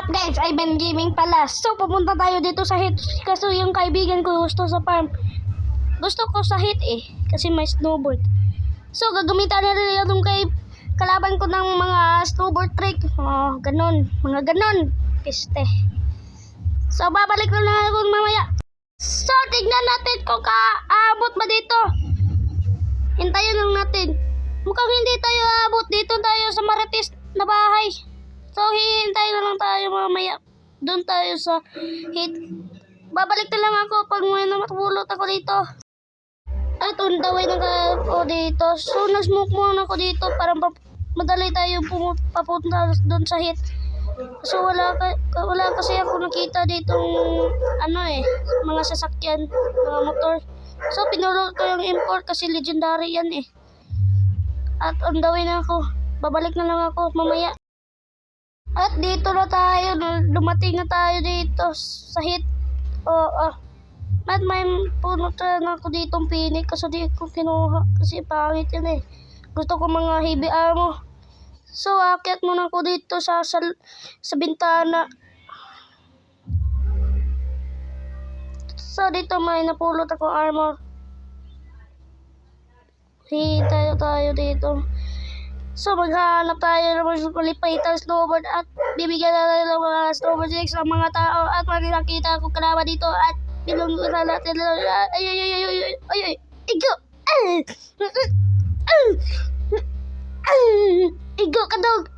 up guys? Ivan Gaming pala. So pupunta tayo dito sa hit. Kasi yung kaibigan ko gusto sa farm. Gusto ko sa hit eh. Kasi may snowboard. So gagamitan na rin yung kay kalaban ko ng mga snowboard trick. Oh, ganon. Mga ganon. Piste. So babalik na lang ako mamaya. So tignan natin kung kaabot ba dito. Hintayin lang natin. Mukhang hindi tayo aabot. Dito tayo sa Marites na bahay. So, hihintay na lang tayo mamaya. Doon tayo sa hit. Babalik na lang ako pag may matulot ako dito. At on the way na ako dito. So, nag-smoke muna ako dito para madali tayo papunta doon sa hit. So, wala kasi ako nakita ditong mga sasakyan, mga motor. So, pinulot ko yung import kasi legendary yan eh. At on the way na ako. Babalik na lang ako mamaya. At dito na tayo, dumating na tayo dito sa hit. At may punot na ako ditong pinik kasi di ko kinuha kasi pangit yan eh. Gusto ko mga heavy armor. So akyat muna ako dito sa bintana. So dito may napulot ako armor. Hintay tayo dito. So maghanap tayo ng mga kulipay snowboard at bibigyan na tayo ng mga snowboard tricks sa mga tao at makikita ko kalaban dito at pinungutan natin. Ay, igo! Igo ka dog!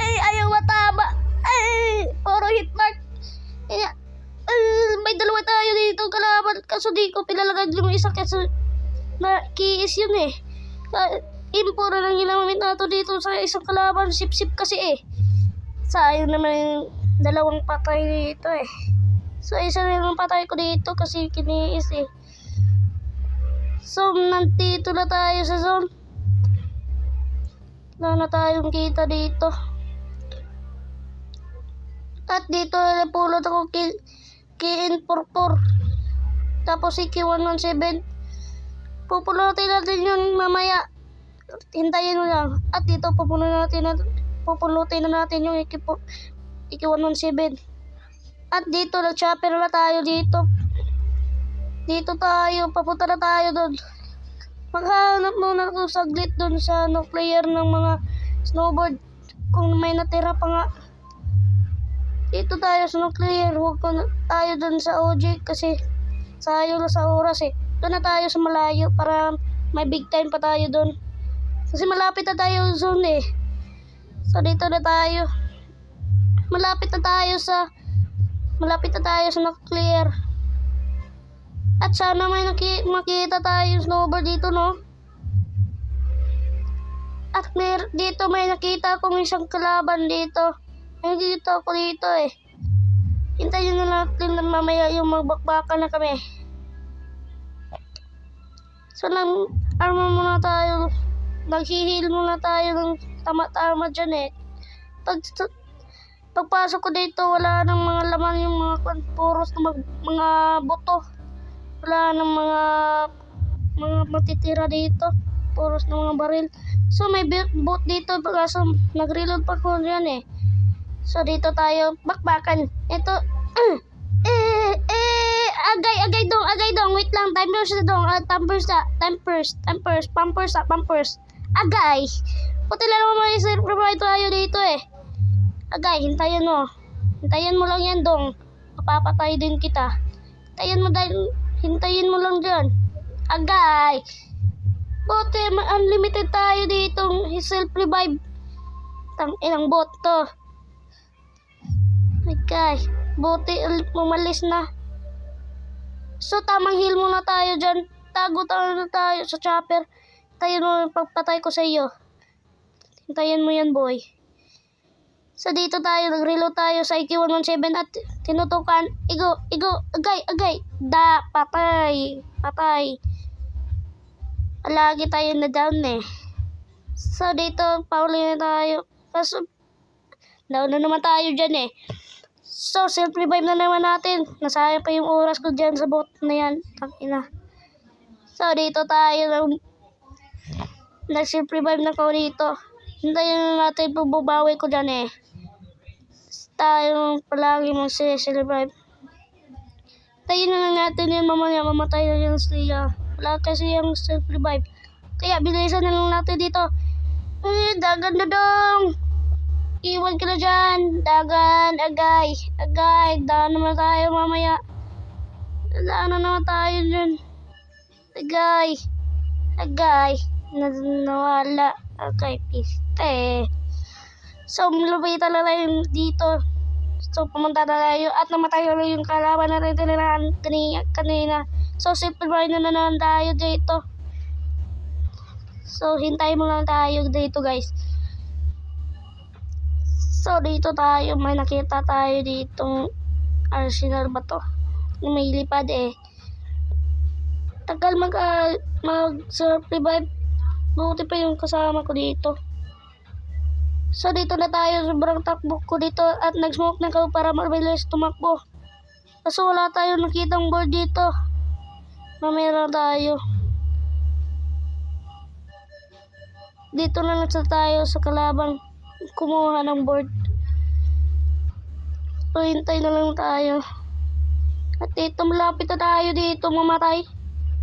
Ayaw matama! Puro hitmark! May dalawa tayo dito kalaban kaso di ko pinalagad yung isa kasi na kiis yun eh. Impuro lang ginamit nato dito sa isang kalaban. Sip-sip kasi eh. Sayang naman yung dalawang patay dito eh. So isa na yung patay ko dito kasi kiniis eh. So nandito na tayo sa zone. Wala na tayong kita dito. At dito napulot ako K-N44. Tapos si K117. Pupulutin natin yun mamaya. Hintayin mo lang. At dito pupulutin na natin yung Iki-117. At dito nag-chopper na tayo dito. Dito tayo. Papunta na tayo doon. Maghanap muna ako saglit doon sa player ng mga snowboard. Kung may natira pa nga. Dito tayo sa nuclear. Huwag ko tayo doon sa OG kasi sayang na sa oras eh. Doon na tayo sa malayo para may big time pa tayo doon. Kasi malapit na tayo zone eh. So dito na tayo. Malapit na tayo sa clear. At sana may makita tayo snowboard dito no. At dito may nakita akong isang kalaban dito. Nakikita ako dito eh. Hintayin na natin na mamaya yung magbakbakan na kami. So, armor muna tayo. Nag-heal muna tayo ng tama-tama dyan eh. Pagpasok ko dito, wala nang mga laman yung mga puros na mga buto. Wala nang mga matitira dito. Puros na mga baril. So, may boat dito. Kaso, nag-reload pa ko dyan eh. So, dito tayo bakbakan. Ito, agay dong, wait lang, pampers, agay, puti lang naman may surprise tayo dito eh, agay, hintayin mo lang yan dong, mapapatay din kita, hintayin mo lang dyan, agay, buti, unlimited tayo ditong self-revive, inang bot to, agay, buti umalis na. So tamang heal muna tayo dyan. Tago na tayo sa chopper. Hintayin mo pagpatay ko sa iyo. Hintayin mo yan boy. So dito tayo, nag-reload tayo sa Iki-117 at tinutukan. Igo, agay. Patay. Lagi tayo na down eh. So dito, pauli na tayo. Kaso, down na naman tayo dyan eh. So, self-revive na naman natin. Nasayang pa yung oras ko dyan sa bot na yan. Tangina. So, dito tayo. Nag-self-revive na ko dito. Hintayin na natin bubawi ko dyan eh. Tayo palagi mag-celebrate. Hintayin na lang natin yan mamaya. Mamatay na yung siya. Wala kasi yung self-revive. Kaya bilisan na lang natin dito. Dagan na dong. Iwan ka na dyan. Dagan, agay. Agay. Daan naman tayo mamaya. Daan na naman tayo dyan. Agay. Agay. Nawala. Okay, piste. So, lupitan na tayo dito. So, pumunta na tayo. At namatay na yung kalaban natin kanina. So, simple na naman tayo dito. So, hintayin mo lang tayo dito, guys. So, dito tayo. May nakita tayo ditong arsenal ba to? May lipad eh. Tagal mag-survive. Buti pa yung kasama ko dito. So, dito na tayo. Sobrang takbo ko dito. At nag-smoke na ko para mabilis tumakbo. Kaso wala tayong nakitang board dito. Mamaya tayo. Dito na lang tayo sa kalabang kumuha ng board. So, hintay na lang tayo. At dito, malapit na tayo dito mamatay.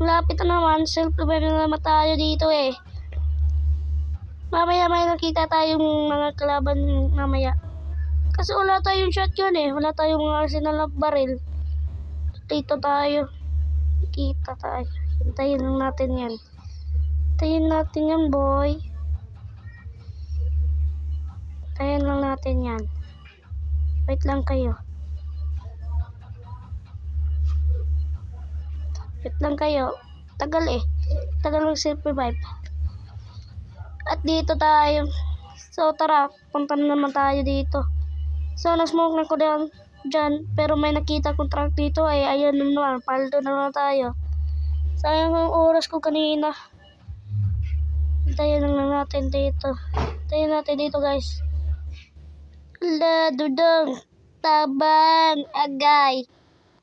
Malapit na naman. Self-revive na naman tayo dito eh. Mamaya may nakita tayong mga kalaban mamaya. Kasi wala tayong shotgun eh. Wala tayong mga arsenal na baril. Dito tayo. Kita tayo. Hintayin lang natin yan. Hintayin natin yan, boy. Hintayin lang natin yan. Wait lang kayo. Wait lang kayo. Tagal eh. Tagal mag-survive. At dito tayo. So tara, punta na naman tayo dito. So na-smoke na ko dyan. Pero may nakita kong truck dito eh. Ayun naman, paldo na naman tayo. Sayang ang oras ko kanina. Hintayin lang natin dito. Hintayin natin dito, guys. La, dudong. Tabang. Agay.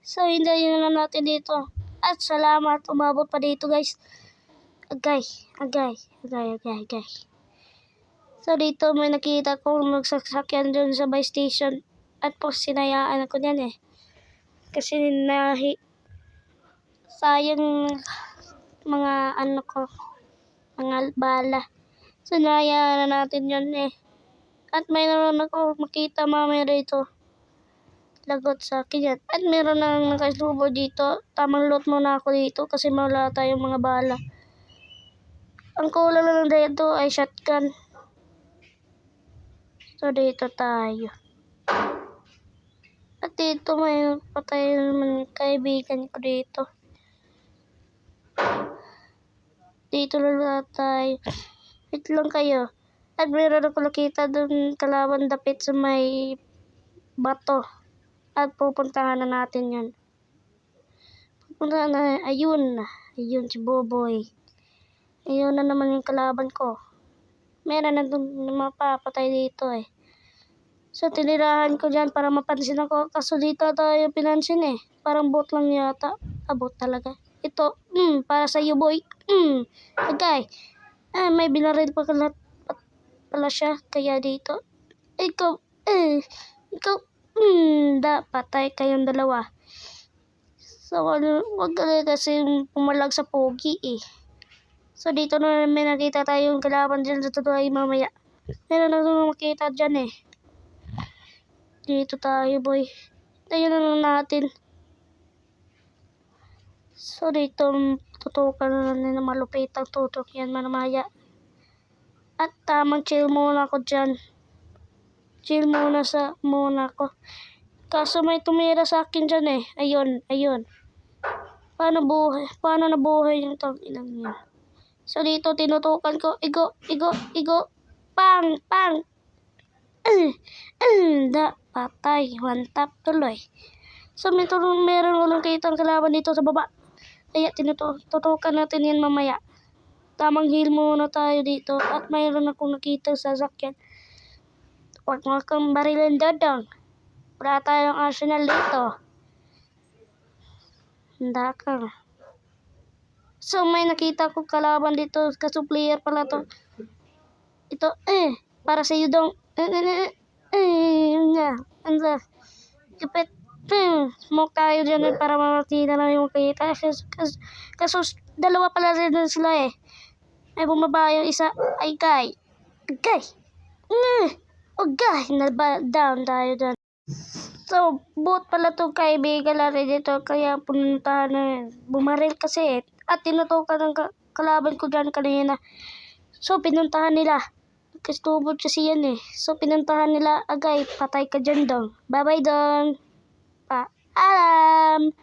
So hintayin lang natin dito. At salamat. Umabot pa dito, guys. Agay. Agay. Agay, agay, agay. So dito may nakita kong magsasakyan dun sa buy station. At po sinayaan ako niyan eh. Kasi sayang mga ano ko. Mga bala. So sinayaan na natin yun eh. At mayroon ako makita mamaya dito. Lagot sa akin yan. At meron nang nakasubo dito. Tamang loot muna ako dito kasi wala tayong mga bala. Ang kulang lang dito ay shotgun. So, dito tayo. At dito may patay naman kaibigan ko dito. Dito lang tayo. Wait lang kayo. At meron ako nakita dun kalaban dapit sa may bato. At pupuntahan na natin yan. Pupuntahan na. Ayun. Ayun si Boboy. Ayun na naman yung kalaban ko. Meron na dun mapapatay dito eh. So, tinirahan ko dyan para mapansin ako. Kaso dito tayo pinansin eh. Parang bot lang yata. Bot talaga. Ito, para sa iyo, boy. Okay. May binaril pa pala siya. Kaya dito. Ikaw, patay kayong dalawa. So, wag ka kasi pumalag sa pogi eh. So, dito na may nakita tayong kalaban dyan sa totoo ay mamaya. Meron na makita dyan eh. Dito tayo, boy. Tayo na lang natin. So, dito, tutukan na lang na malupit ang tutok yan, mamaya. At tamang chill muna ako dyan. Chill muna ako. Kaso may tumira sa akin dyan eh. Ayun. Paano nabuhay yung tang ilang yan? So, dito, tinutukan ko. Igo. Pang. Patay. One tap tuloy. So, meron ulang kitang kalaban dito sa baba. Kaya, tinutukan natin yan mamaya. Tamang heal muna tayo dito. At mayroon akong nakita sa sasakyan. Huwag mo kang barilin dadang. Wala tayong arsenal dito. Handa ka. So, may nakita ko kalaban dito. Kaso player pala to. Ito, para sa iyo daw. Ano, kapit, smoke tayo dyan para mamati na lang yung kita. Kaso, dalawa pala rin sila eh. Ay, bumaba yung isa. Ay, guy. Guy. Guy. Down tayo dyan. So, both pala itong kaibigan natin dito. Kaya pununtahan na bumaril kasi. At tinutukan ng kalaban ko dyan kanina. So, pinuntahan nila. Kastubod kasi yan eh. So, pinuntahan nila. Agay, patay ka dyan dong. Bye-bye dong. Paalam.